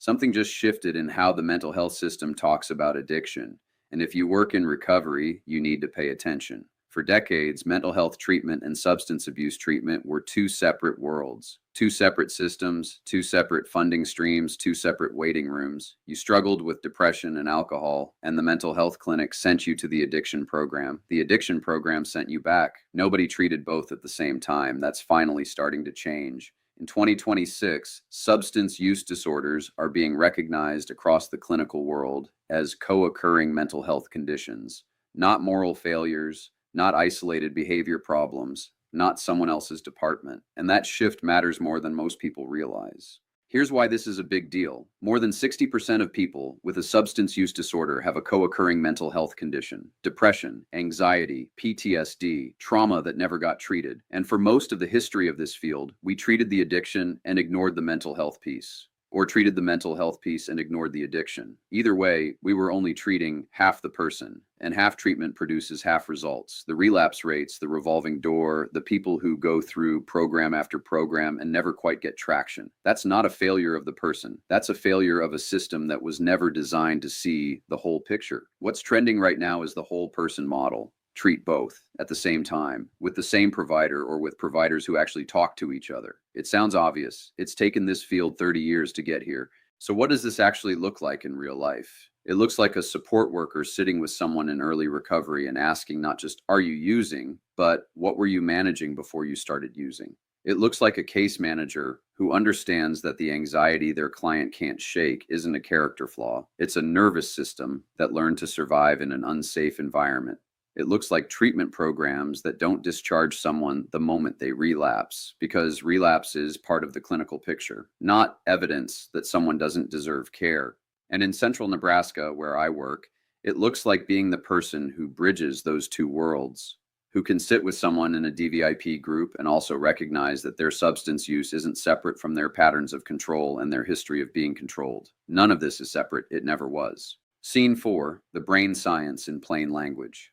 Something just shifted in how the mental health system talks about addiction. And if you work in recovery, you need to pay attention. For decades, mental health treatment and substance abuse treatment were two separate worlds, two separate systems, two separate funding streams, two separate waiting rooms. You struggled with depression and alcohol, and the mental health clinic sent you to the addiction program. The addiction program sent you back. Nobody treated both at the same time. That's finally starting to change. In 2026, substance use disorders are being recognized across the clinical world as co-occurring mental health conditions, not moral failures, not isolated behavior problems, not someone else's department. And that shift matters more than most people realize. Here's why this is a big deal. More than 60% of people with a substance use disorder have a co-occurring mental health condition: depression, anxiety, PTSD, trauma that never got treated. And for most of the history of this field, we treated the addiction and ignored the mental health piece, or treated the mental health piece and ignored the addiction. Either way, we were only treating half the person, and half treatment produces half results. The relapse rates, the revolving door, the people who go through program after program and never quite get traction. That's not a failure of the person. That's a failure of a system that was never designed to see the whole picture. What's trending right now is the whole person model. Treat both at the same time, with the same provider or with providers who actually talk to each other. It sounds obvious. It's taken this field 30 years to get here. So what does this actually look like in real life? It looks like a support worker sitting with someone in early recovery and asking not just, are you using, but what were you managing before you started using? It looks like a case manager who understands that the anxiety their client can't shake isn't a character flaw. It's a nervous system that learned to survive in an unsafe environment. It looks like treatment programs that don't discharge someone the moment they relapse, because relapse is part of the clinical picture, not evidence that someone doesn't deserve care. And in central Nebraska, where I work, it looks like being the person who bridges those two worlds, who can sit with someone in a DVIP group and also recognize that their substance use isn't separate from their patterns of control and their history of being controlled. None of this is separate. It never was. Scene 4, the brain science in plain language.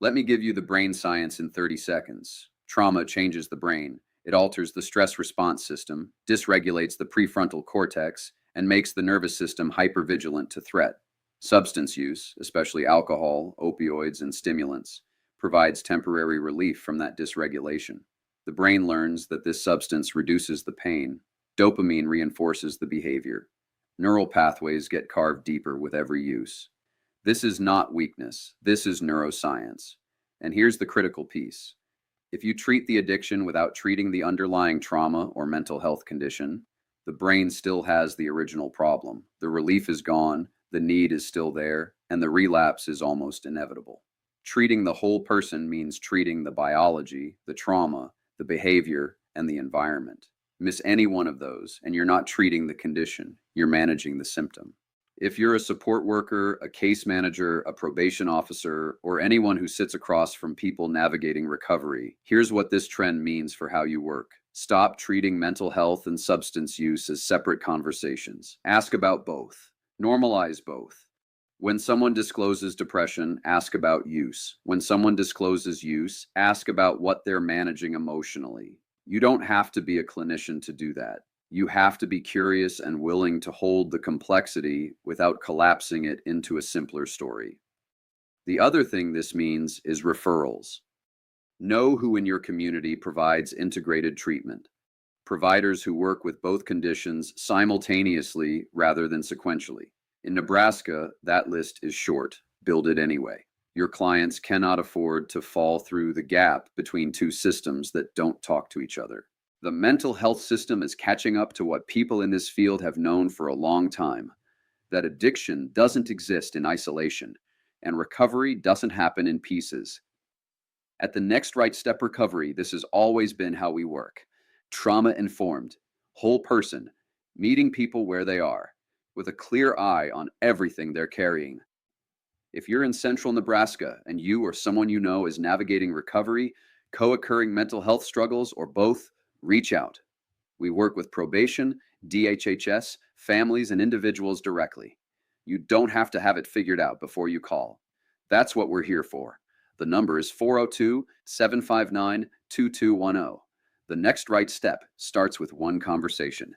Let me give you the brain science in 30 seconds. Trauma changes the brain. It alters the stress response system, dysregulates the prefrontal cortex, and makes the nervous system hypervigilant to threat. Substance use, especially alcohol, opioids, and stimulants, provides temporary relief from that dysregulation. The brain learns that this substance reduces the pain. Dopamine reinforces the behavior. Neural pathways get carved deeper with every use. This is not weakness. This is neuroscience. And here's the critical piece. If you treat the addiction without treating the underlying trauma or mental health condition, the brain still has the original problem. The relief is gone, the need is still there, and the relapse is almost inevitable. Treating the whole person means treating the biology, the trauma, the behavior, and the environment. Miss any one of those, and you're not treating the condition, you're managing the symptom. If you're a support worker, a case manager, a probation officer, or anyone who sits across from people navigating recovery, here's what this trend means for how you work. Stop treating mental health and substance use as separate conversations. Ask about both. Normalize both. When someone discloses depression, ask about use. When someone discloses use, ask about what they're managing emotionally. You don't have to be a clinician to do that. You have to be curious and willing to hold the complexity without collapsing it into a simpler story. The other thing this means is referrals. Know who in your community provides integrated treatment. Providers who work with both conditions simultaneously rather than sequentially. In Nebraska, that list is short. Build it anyway. Your clients cannot afford to fall through the gap between two systems that don't talk to each other. The mental health system is catching up to what people in this field have known for a long time, that addiction doesn't exist in isolation, and recovery doesn't happen in pieces. At the Next Right Step Recovery, this has always been how we work. Trauma-informed, whole person, meeting people where they are, with a clear eye on everything they're carrying. If you're in central Nebraska and you or someone you know is navigating recovery, co-occurring mental health struggles, or both, reach out. We work with probation, DHHS, families, and individuals directly. You don't have to have it figured out before you call. That's what we're here for. The number is 402-759-2210. The next right step starts with one conversation.